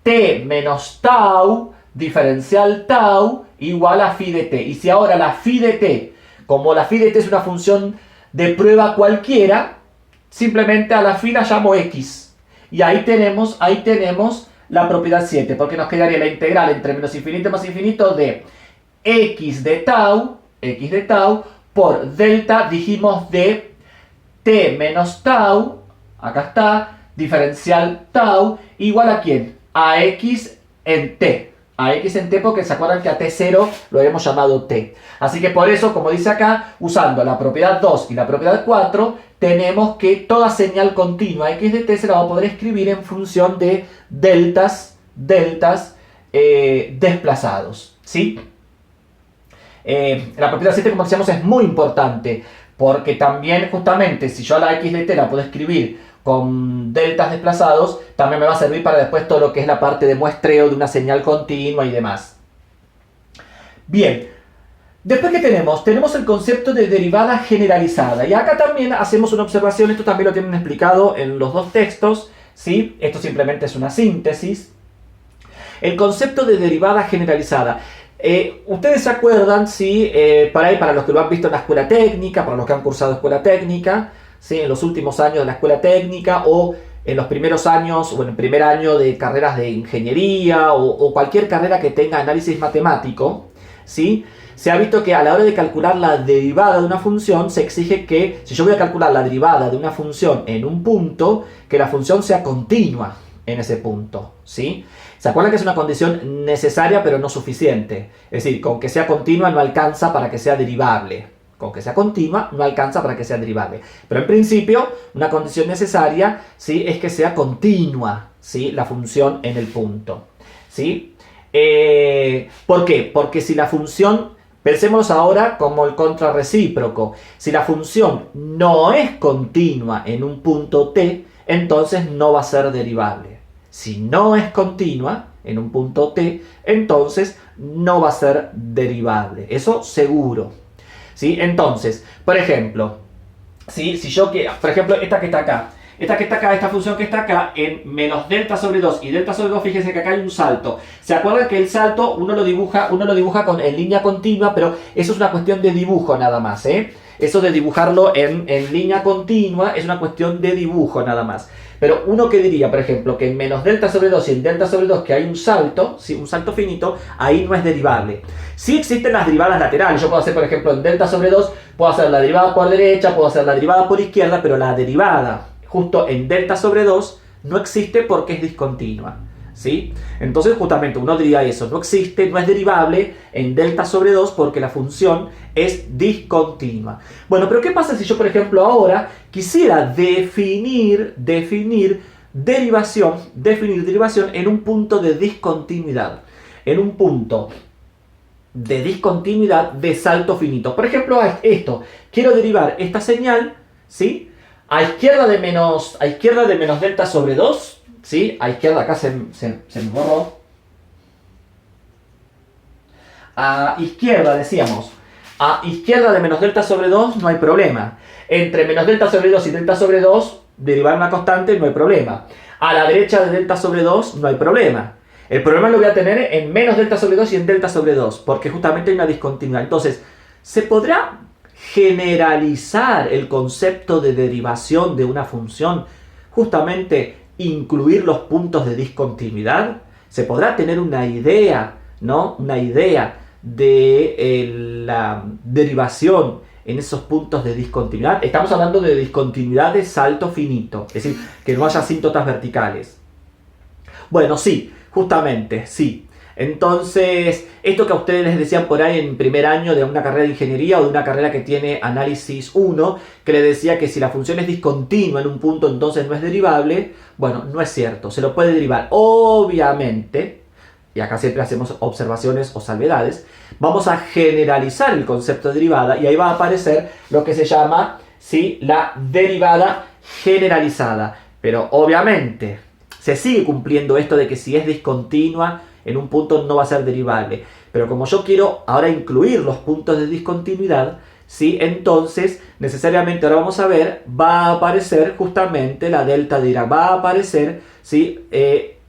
t menos tau, diferencial tau, igual a phi de t. Y si ahora la phi de t, como la phi de t es una función de prueba cualquiera, simplemente a la phi la llamo x. Y ahí tenemos la propiedad 7, porque nos quedaría la integral entre menos infinito y más infinito de x de tau por delta, dijimos, de t menos tau, acá está, diferencial tau, igual a ¿quién? A x en t. A x en t porque se acuerdan que a t0 lo hemos llamado t. Así que por eso, como dice acá, usando la propiedad 2 y la propiedad 4, tenemos que toda señal continua x de t se la va a poder escribir en función de deltas desplazados, ¿sí? La propiedad 7, como decíamos, es muy importante porque también, justamente, si yo a la x de t la puedo escribir con deltas desplazados, también me va a servir para después todo lo que es la parte de muestreo de una señal continua y demás. Bien, después que tenemos el concepto de derivada generalizada. Y acá también hacemos una observación, esto también lo tienen explicado en los dos textos, ¿sí? Esto simplemente es una síntesis. El concepto de derivada generalizada. Ustedes se acuerdan, ¿sí? Para los que lo han visto en la escuela técnica, para los que han cursado escuela técnica, ¿sí? En los últimos años de la escuela técnica o en los primeros años o en el primer año de carreras de ingeniería o cualquier carrera que tenga análisis matemático, ¿sí? Se ha visto que a la hora de calcular la derivada de una función se exige que, si yo voy a calcular la derivada de una función en un punto, que la función sea continua en ese punto, ¿sí? ¿Se acuerdan que es una condición necesaria pero no suficiente? Es decir, con que sea continua no alcanza para que sea derivable. Con que sea continua no alcanza para que sea derivable. Pero en principio, una condición necesaria, ¿sí? Es que sea continua, ¿sí? La función en el punto, ¿sí? ¿Por qué? Porque si la función, pensemos ahora como el contrarrecíproco, si la función no es continua en un punto t, entonces no va a ser derivable. Si no es continua en un punto t, entonces no va a ser derivable. Eso seguro. ¿sí? Entonces, por ejemplo, ¿sí? Si yo quiero, por ejemplo, esta que está acá, esta función que está acá, en menos delta sobre 2 y delta sobre 2, fíjense que acá hay un salto. ¿Se acuerdan que el salto uno lo dibuja en línea continua, pero eso es una cuestión de dibujo nada más, ¿eh? Eso de dibujarlo en línea continua es una cuestión de dibujo nada más. Pero uno que diría, por ejemplo, que en menos delta sobre 2 y en delta sobre 2 que hay un salto, ¿sí? Un salto finito, ahí no es derivable. Sí existen las derivadas laterales. Yo puedo hacer, por ejemplo, en delta sobre 2, puedo hacer la derivada por derecha, puedo hacer la derivada por izquierda, pero la derivada justo en delta sobre 2 no existe porque es discontinua, ¿sí? Entonces justamente uno diría eso, no existe, no es derivable en delta sobre 2 porque la función es discontinua. Bueno, pero ¿qué pasa si yo, por ejemplo, ahora quisiera definir derivación en un punto de discontinuidad? En un punto de discontinuidad de salto finito. Por ejemplo, esto, quiero derivar esta señal, ¿sí? A izquierda de menos delta sobre 2, ¿sí? A izquierda, acá se me borró. A izquierda, decíamos, a izquierda de menos delta sobre 2 no hay problema. Entre menos delta sobre 2 y delta sobre 2, derivar una constante no hay problema. A la derecha de delta sobre 2 no hay problema. El problema lo voy a tener en menos delta sobre 2 y en delta sobre 2, porque justamente hay una discontinuidad. Entonces, ¿se podrá generalizar el concepto de derivación de una función, justamente incluir los puntos de discontinuidad? Se podrá tener una idea, ¿no? Una idea de la derivación en esos puntos de discontinuidad. Estamos hablando de discontinuidad de salto finito, es decir, que no haya asíntotas verticales. Bueno, sí, justamente, sí. Entonces, esto que a ustedes les decían por ahí en primer año de una carrera de ingeniería o de una carrera que tiene análisis 1, que le decía que si la función es discontinua en un punto entonces no es derivable, bueno, no es cierto, se lo puede derivar. Obviamente, y acá siempre hacemos observaciones o salvedades, vamos a generalizar el concepto de derivada y ahí va a aparecer lo que se llama, ¿sí?, la derivada generalizada. Pero obviamente se sigue cumpliendo esto de que si es discontinua en un punto no va a ser derivable. Pero como yo quiero ahora incluir los puntos de discontinuidad, ¿sí?, entonces necesariamente ahora vamos a ver, va a aparecer justamente la delta de Dirac, va a aparecer, ¿sí?,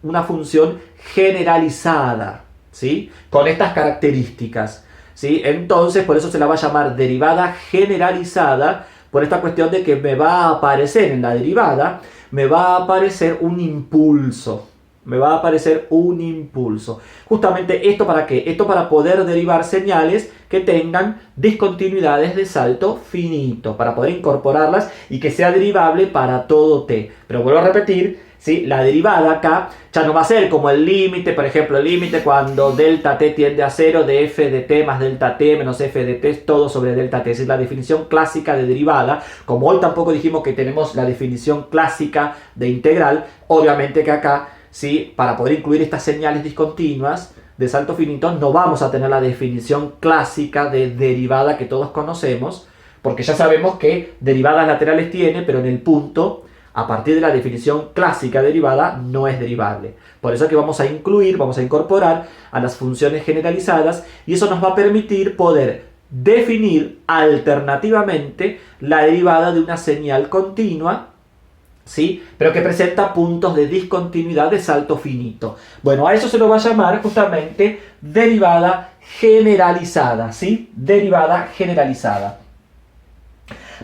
una función generalizada, ¿sí?, con estas características, ¿sí? Entonces por eso se la va a llamar derivada generalizada, por esta cuestión de que me va a aparecer en la derivada, me va a aparecer un impulso. Me va a aparecer un impulso. Justamente esto para qué? Esto para poder derivar señales que tengan discontinuidades de salto finito, para poder incorporarlas y que sea derivable para todo t. Pero vuelvo a repetir, ¿sí?, la derivada acá ya no va a ser como el límite, por ejemplo, el límite cuando delta t tiende a 0 de f de t más delta t menos f de t es todo sobre delta t. Esa es la definición clásica de derivada. Como hoy tampoco dijimos que tenemos la definición clásica de integral, obviamente que acá, ¿sí?, para poder incluir estas señales discontinuas de salto finito no vamos a tener la definición clásica de derivada que todos conocemos, porque ya sabemos que derivadas laterales tiene, pero en el punto, a partir de la definición clásica de derivada, no es derivable. Por eso que vamos a incluir, vamos a incorporar a las funciones generalizadas y eso nos va a permitir poder definir alternativamente la derivada de una señal continua, ¿sí?, pero que presenta puntos de discontinuidad de salto finito. Bueno, a eso se lo va a llamar justamente derivada generalizada, ¿sí? Derivada generalizada.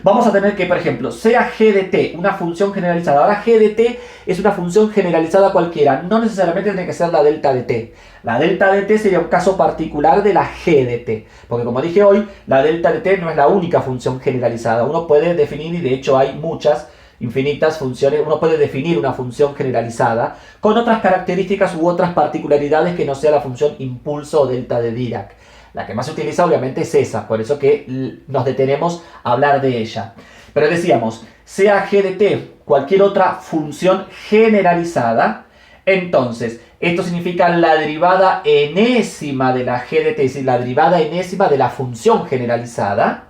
Vamos a tener que, por ejemplo, sea g de t una función generalizada. Ahora g de t es una función generalizada cualquiera, no necesariamente tiene que ser la delta de t. La delta de t sería un caso particular de la g de t, porque como dije hoy, la delta de t no es la única función generalizada. Uno puede definir, y de hecho hay muchas, infinitas funciones, uno puede definir una función generalizada con otras características u otras particularidades que no sea la función impulso o delta de Dirac. La que más se utiliza obviamente es esa, por eso que nos detenemos a hablar de ella. Pero decíamos, sea g de t cualquier otra función generalizada, entonces esto significa la derivada enésima de la g de t, es decir, la derivada enésima de la función generalizada,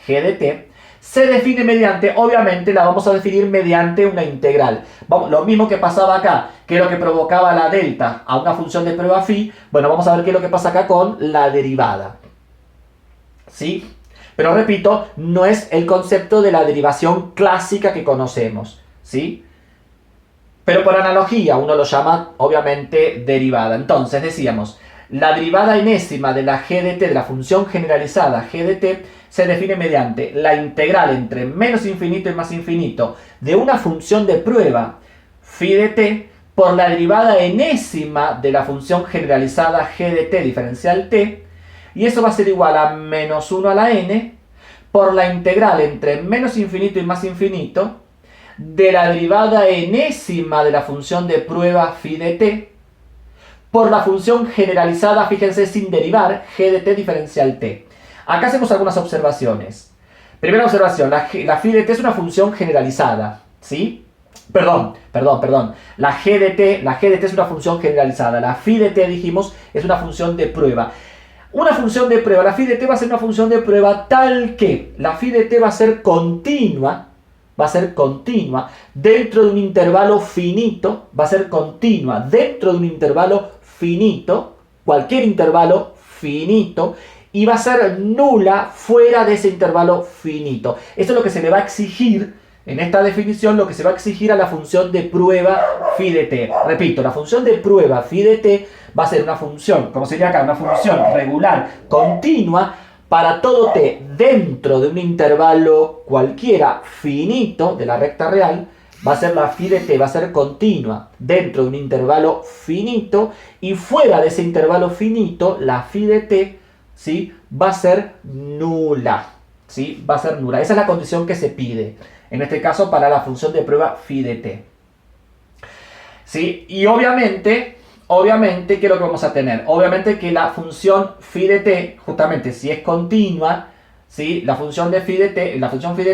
g de t, se define mediante, obviamente la vamos a definir mediante una integral. Lo mismo que pasaba acá, que es lo que provocaba la delta a una función de prueba phi, bueno, vamos a ver qué es lo que pasa acá con la derivada, ¿sí? Pero repito, no es el concepto de la derivación clásica que conocemos, ¿sí? Pero por analogía uno lo llama, obviamente, derivada. Entonces decíamos, la derivada enésima de la g de t, de la función generalizada g de t, se define mediante la integral entre menos infinito y más infinito de una función de prueba phi de t por la derivada enésima de la función generalizada g de t diferencial t, y eso va a ser igual a menos 1 a la n por la integral entre menos infinito y más infinito de la derivada enésima de la función de prueba phi de t por la función generalizada, fíjense, sin derivar, g de t diferencial t. Acá hacemos algunas observaciones. Primera observación, la phi de t es una función generalizada, ¿sí? Perdón. La g de t es una función generalizada. La phi de t, dijimos, es una función de prueba. Una función de prueba, la phi de t va a ser una función de prueba tal que la phi de t va a ser continua dentro de un intervalo finito, cualquier intervalo finito, y va a ser nula fuera de ese intervalo finito. Esto es lo que se le va a exigir, en esta definición, lo que se va a exigir a la función de prueba phi de t. Repito, la función de prueba phi de t va a ser una función, como sería acá, una función regular, continua, para todo t dentro de un intervalo cualquiera finito de la recta real. Va a ser la phi de t, va a ser continua dentro de un intervalo finito, y fuera de ese intervalo finito, la phi de t, ¿sí?, va a ser nula. ¿Sí? Va a ser nula. Esa es la condición que se pide, en este caso para la función de prueba phi de t. ¿Sí? Y obviamente, ¿qué es lo que vamos a tener? Obviamente que la función phi de t, justamente si es continua, ¿sí?, la función phi de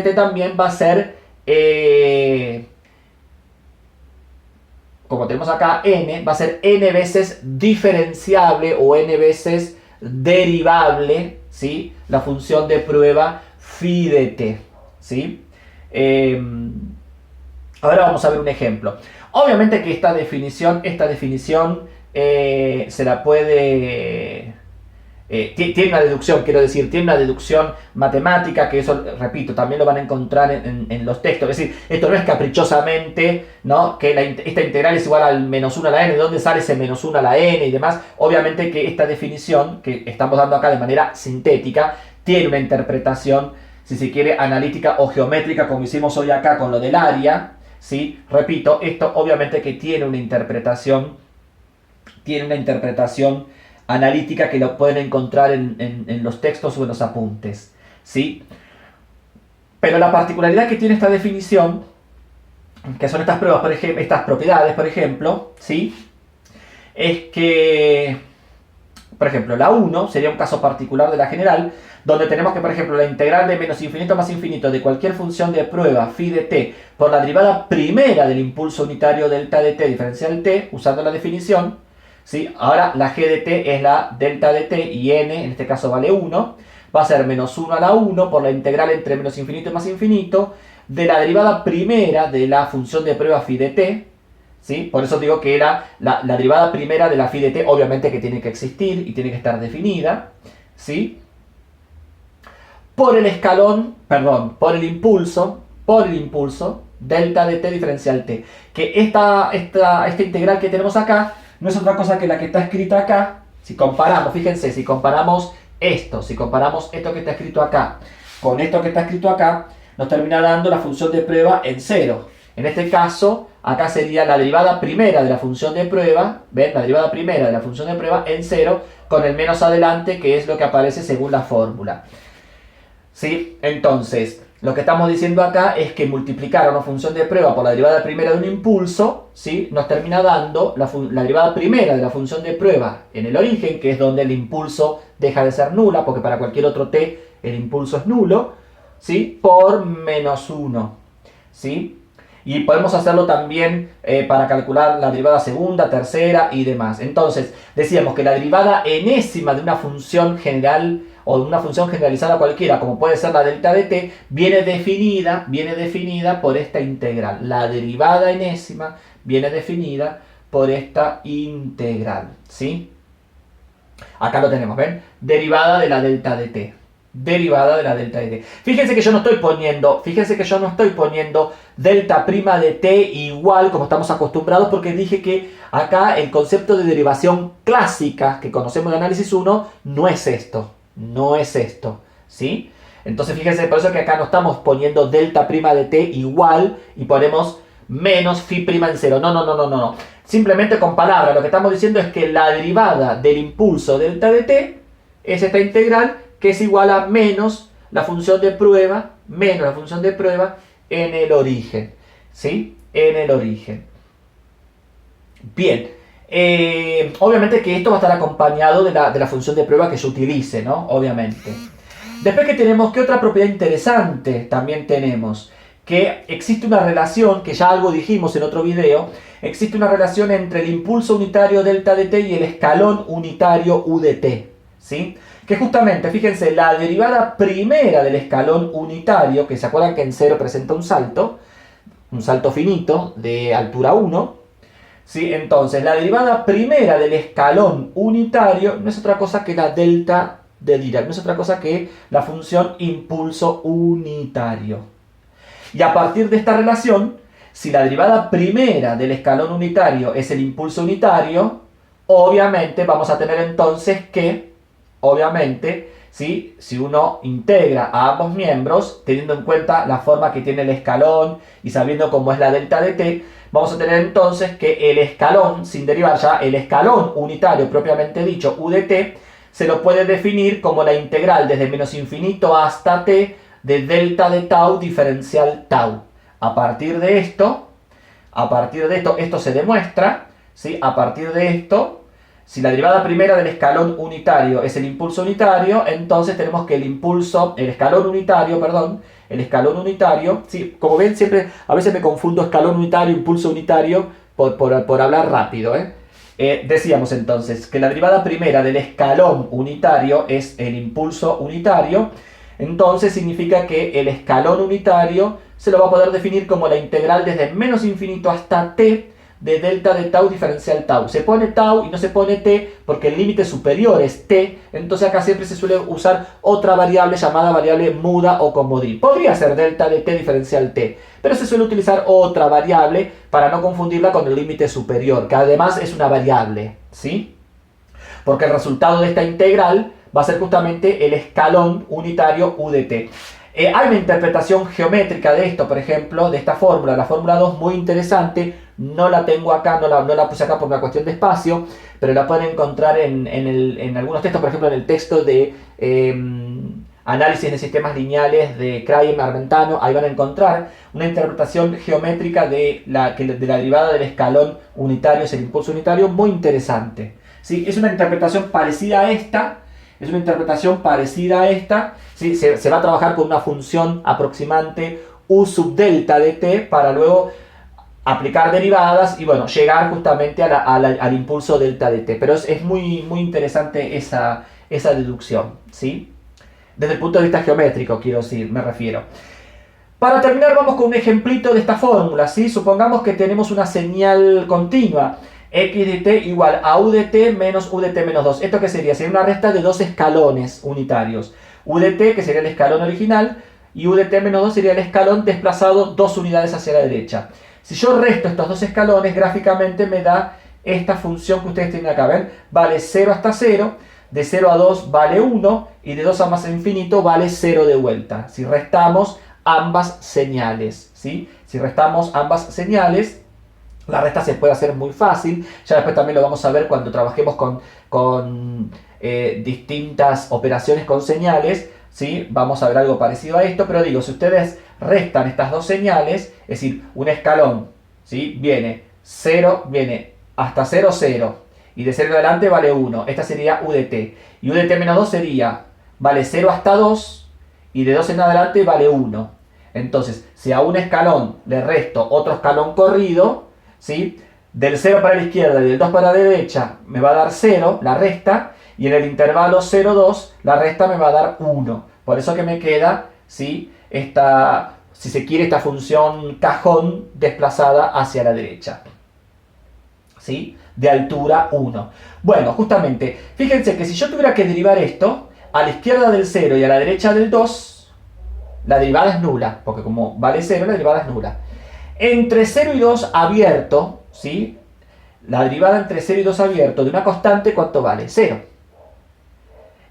t también va a ser, como tenemos acá n, va a ser n veces diferenciable o n veces derivable, ¿sí?, la función de prueba phi de t, ¿sí? Ahora vamos a ver un ejemplo. Obviamente que esta definición se la puede... tiene una deducción, tiene una deducción matemática, que eso, repito, también lo van a encontrar en los textos. Es decir, esto no es caprichosamente, ¿no?, que esta integral es igual al menos 1 a la n, ¿de dónde sale ese menos 1 a la n y demás? Obviamente que esta definición que estamos dando acá de manera sintética tiene una interpretación, si se quiere, analítica o geométrica, como hicimos hoy acá con lo del área, ¿sí? Repito, esto obviamente que tiene una interpretación analítica que lo pueden encontrar en los textos o en los apuntes, ¿sí? Pero la particularidad que tiene esta definición, que son estas pruebas, por ejemplo, estas propiedades, por ejemplo, ¿sí?, es que, por ejemplo, la 1 sería un caso particular de la general, donde tenemos que, por ejemplo, la integral de menos infinito más infinito de cualquier función de prueba phi de t por la derivada primera del impulso unitario delta de t diferencial t, usando la definición, ¿sí? Ahora la g de t es la delta de t y n, en este caso vale 1, va a ser menos 1 a la 1 por la integral entre menos infinito y más infinito de la derivada primera de la función de prueba phi de t, ¿sí? Por eso digo que era la derivada primera de la phi de t, obviamente que tiene que existir y tiene que estar definida, ¿sí?, por el impulso delta de t diferencial t. Que esta integral que tenemos acá no es otra cosa que la que está escrita acá. Si comparamos, fíjense, si comparamos esto que está escrito acá con esto que está escrito acá, nos termina dando la función de prueba en 0. En este caso, acá sería la derivada primera de la función de prueba, ¿ven? La derivada primera de la función de prueba en 0, con el menos adelante, que es lo que aparece según la fórmula. ¿Sí? Entonces, lo que estamos diciendo acá es que multiplicar una función de prueba por la derivada primera de un impulso, ¿sí?, nos termina dando la derivada primera de la función de prueba en el origen, que es donde el impulso deja de ser nula, porque para cualquier otro t el impulso es nulo, ¿sí?, por menos 1, ¿sí? Y podemos hacerlo también para calcular la derivada segunda, tercera y demás. Entonces, decíamos que la derivada enésima de una función general o de una función generalizada cualquiera, como puede ser la delta de t, viene definida por esta integral. La derivada enésima viene definida por esta integral, ¿sí? Acá lo tenemos, ¿ven? Derivada de la delta de t, derivada de la delta de t. Fíjense que yo no estoy poniendo delta prima de t igual como estamos acostumbrados, porque dije que acá el concepto de derivación clásica que conocemos de análisis 1 no es esto, ¿sí? Entonces fíjense, por eso que acá no estamos poniendo delta prima de t igual y ponemos menos phi prima en 0. No. Simplemente con palabras lo que estamos diciendo es que la derivada del impulso delta de t es esta integral que es igual a menos la función de prueba, en el origen, ¿sí? En el origen. Bien, obviamente que esto va a estar acompañado de la función de prueba que yo utilice, ¿no? Obviamente. Después que tenemos, ¿qué otra propiedad interesante también tenemos? Que existe una relación, que ya algo dijimos en otro video, existe una relación entre el impulso unitario delta de t y el escalón unitario u de t, ¿sí? Que justamente, fíjense, la derivada primera del escalón unitario, que se acuerdan que en 0 presenta un salto finito de altura 1, ¿sí? Entonces, la derivada primera del escalón unitario no es otra cosa que la delta de Dirac, no es otra cosa que la función impulso unitario. Y a partir de esta relación, si la derivada primera del escalón unitario es el impulso unitario, obviamente vamos a tener entonces que, ¿sí? Si uno integra a ambos miembros, teniendo en cuenta la forma que tiene el escalón y sabiendo cómo es la delta de t, vamos a tener entonces que el escalón, sin derivar ya, el escalón unitario propiamente dicho, u de t, se lo puede definir como la integral desde menos infinito hasta t de delta de tau diferencial tau. A partir de esto, esto se demuestra, ¿sí? A partir de esto, si la derivada primera del escalón unitario es el impulso unitario, entonces tenemos que el escalón unitario, ¿sí? Como ven, siempre, a veces me confundo escalón unitario, impulso unitario, por hablar rápido, decíamos entonces que la derivada primera del escalón unitario es el impulso unitario, entonces significa que el escalón unitario se lo va a poder definir como la integral desde menos infinito hasta t de delta de tau diferencial tau. Se pone tau y no se pone t porque el límite superior es t, entonces acá siempre se suele usar otra variable llamada variable muda o comodín. Podría ser delta de t diferencial t, pero se suele utilizar otra variable para no confundirla con el límite superior, que además es una variable, ¿sí? Porque el resultado de esta integral va a ser justamente el escalón unitario u de t. Hay una interpretación geométrica de esto, por ejemplo, de esta fórmula, la fórmula 2, muy interesante. No la tengo acá, no la puse acá por una cuestión de espacio, pero la pueden encontrar en algunos textos, por ejemplo en el texto de análisis de sistemas lineales de Craig Armentano. Ahí van a encontrar una interpretación geométrica de la derivada del escalón unitario, es el impulso unitario, muy interesante, ¿sí? Es una interpretación parecida a esta. ¿Sí? Se va a trabajar con una función aproximante u sub delta de t para luego aplicar derivadas y bueno, llegar justamente al impulso delta de t. Pero es muy interesante esa deducción, ¿sí? Desde el punto de vista geométrico, me refiero. Para terminar, vamos con un ejemplito de esta fórmula, ¿sí? Supongamos que tenemos una señal continua, x de t igual a u de t menos u de t menos 2. ¿Esto qué sería? Sería una resta de dos escalones unitarios. U de t, que sería el escalón original, y u de t menos 2 sería el escalón desplazado 2 unidades hacia la derecha. Si yo resto estos dos escalones, gráficamente me da esta función que ustedes tienen acá, ¿ven? Vale 0 hasta 0, de 0 a 2 vale 1, y de 2 a más infinito vale 0 de vuelta. Si restamos ambas señales, ¿sí? La resta se puede hacer muy fácil, ya después también lo vamos a ver cuando trabajemos con distintas operaciones con señales, ¿sí? Vamos a ver algo parecido a esto, pero digo, si ustedes restan estas dos señales, es decir, un escalón, ¿sí? Viene hasta 0, 0, y de 0 en adelante vale 1, esta sería u de t, y u de t menos 2 sería, vale 0 hasta 2, y de 2 en adelante vale 1. Entonces, si a un escalón le resto otro escalón corrido, ¿sí? Del 0 para la izquierda y del 2 para la derecha me va a dar 0, la resta, y en el intervalo 0, 2, la resta me va a dar 1. Por eso que me queda, ¿sí? Si se quiere, esta función cajón desplazada hacia la derecha, ¿sí? De altura 1. Bueno, justamente, fíjense que si yo tuviera que derivar esto, a la izquierda del 0 y a la derecha del 2, la derivada es nula, porque como vale 0, la derivada es nula. Entre 0 y 2 abierto, ¿sí? La derivada entre 0 y 2 abierto de una constante, ¿cuánto vale? 0.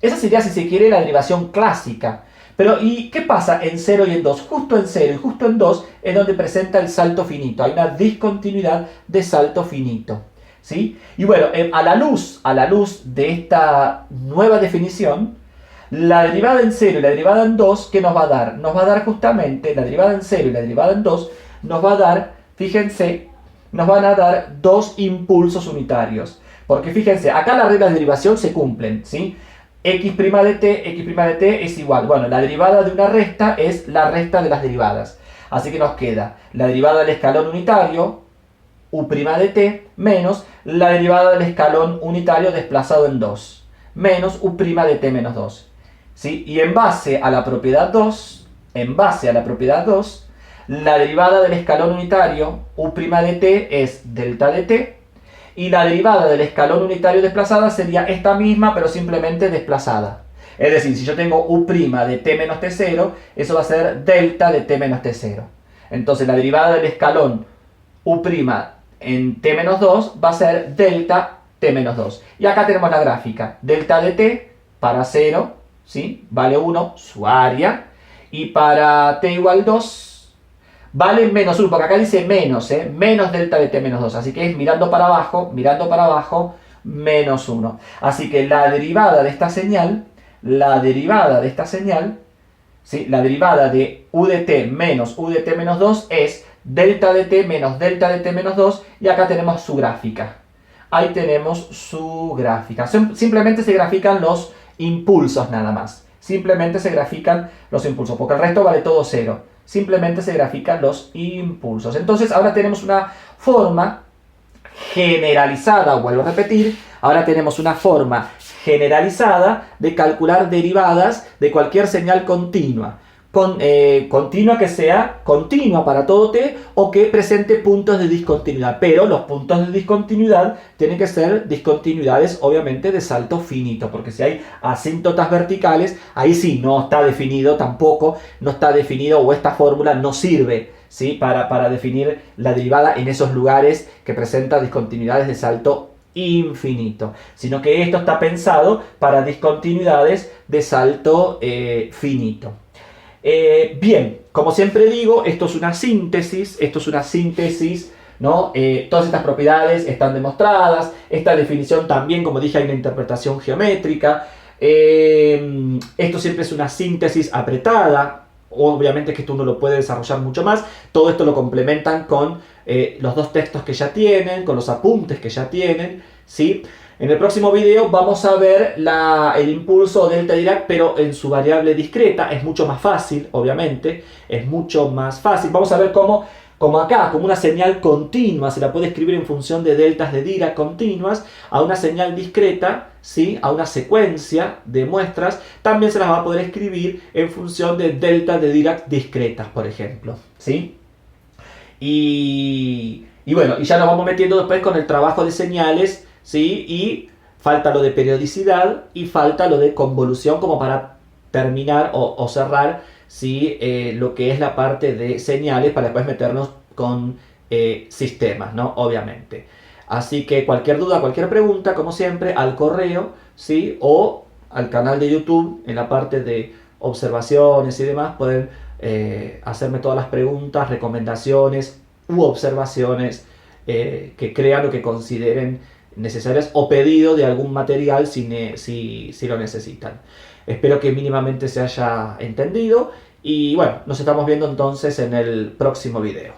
Esa sería, si se quiere, la derivación clásica. Pero, ¿y qué pasa en 0 y en 2? Justo en 0 y justo en 2 es donde presenta el salto finito. Hay una discontinuidad de salto finito, ¿sí? Y bueno, a la luz de esta nueva definición, la derivada en 0 y la derivada en 2, ¿qué nos va a dar? Nos va a dar justamente, la derivada en 0 y la derivada en 2, nos va a dar, fíjense, nos van a dar dos impulsos unitarios. Porque fíjense, acá las reglas de derivación se cumplen, ¿sí? X' de t es igual. Bueno, la derivada de una resta es la resta de las derivadas. Así que nos queda la derivada del escalón unitario, U' de t, menos la derivada del escalón unitario desplazado en 2, menos U' de t menos 2. ¿Sí? Y en base a la propiedad 2, la derivada del escalón unitario, U' de t, es delta de t, y la derivada del escalón unitario desplazada sería esta misma, pero simplemente desplazada. Es decir, si yo tengo U' de t menos t0, eso va a ser delta de t menos t0. Entonces la derivada del escalón U' en t menos 2 va a ser delta t menos 2. Y acá tenemos la gráfica. Delta de t para 0, ¿sí? Vale 1, su área. Y para t igual 2, vale menos 1, porque acá dice menos, menos delta de t menos 2. Así que es mirando para abajo, menos 1. Así que la derivada de esta señal, ¿sí? La derivada de u de t menos u de t menos 2 es delta de t menos delta de t menos 2. Y acá tenemos su gráfica. Ahí tenemos su gráfica. Simplemente se grafican los impulsos nada más. Simplemente se grafican los impulsos, porque el resto vale todo 0. Simplemente se grafican los impulsos. Entonces ahora tenemos una forma generalizada, vuelvo a repetir, ahora tenemos una forma generalizada de calcular derivadas de cualquier señal continua. Continua que sea continua para todo t o que presente puntos de discontinuidad. Pero los puntos de discontinuidad tienen que ser discontinuidades obviamente de salto finito, porque si hay asíntotas verticales, ahí sí no está definido tampoco, no está definido, o esta fórmula no sirve, ¿sí? para definir la derivada en esos lugares que presenta discontinuidades de salto infinito, sino que esto está pensado para discontinuidades de salto finito. Bien, como siempre digo, esto es una síntesis, ¿no? Todas estas propiedades están demostradas, esta definición también, como dije, hay una interpretación geométrica, esto siempre es una síntesis apretada, obviamente que esto uno lo puede desarrollar mucho más, todo esto lo complementan con los dos textos que ya tienen, con los apuntes que ya tienen, ¿sí? En el próximo video vamos a ver el impulso delta Dirac, pero en su variable discreta. Es mucho más fácil, obviamente, es mucho más fácil. Vamos a ver cómo acá, como una señal continua, se la puede escribir en función de deltas de Dirac continuas, a una señal discreta, ¿sí? A una secuencia de muestras, también se las va a poder escribir en función de deltas de Dirac discretas, por ejemplo, ¿sí? Y bueno, y ya nos vamos metiendo después con el trabajo de señales, ¿sí? Y falta lo de periodicidad y falta lo de convolución, como para terminar o cerrar, ¿sí? Lo que es la parte de señales, para después meternos con sistemas, ¿no? Obviamente. Así que cualquier duda, cualquier pregunta, como siempre, al correo, ¿sí? O al canal de YouTube, en la parte de observaciones y demás, pueden hacerme todas las preguntas, recomendaciones u observaciones que crean o que consideren necesarias, o pedido de algún material si lo necesitan. Espero que mínimamente se haya entendido y bueno, nos estamos viendo entonces en el próximo video.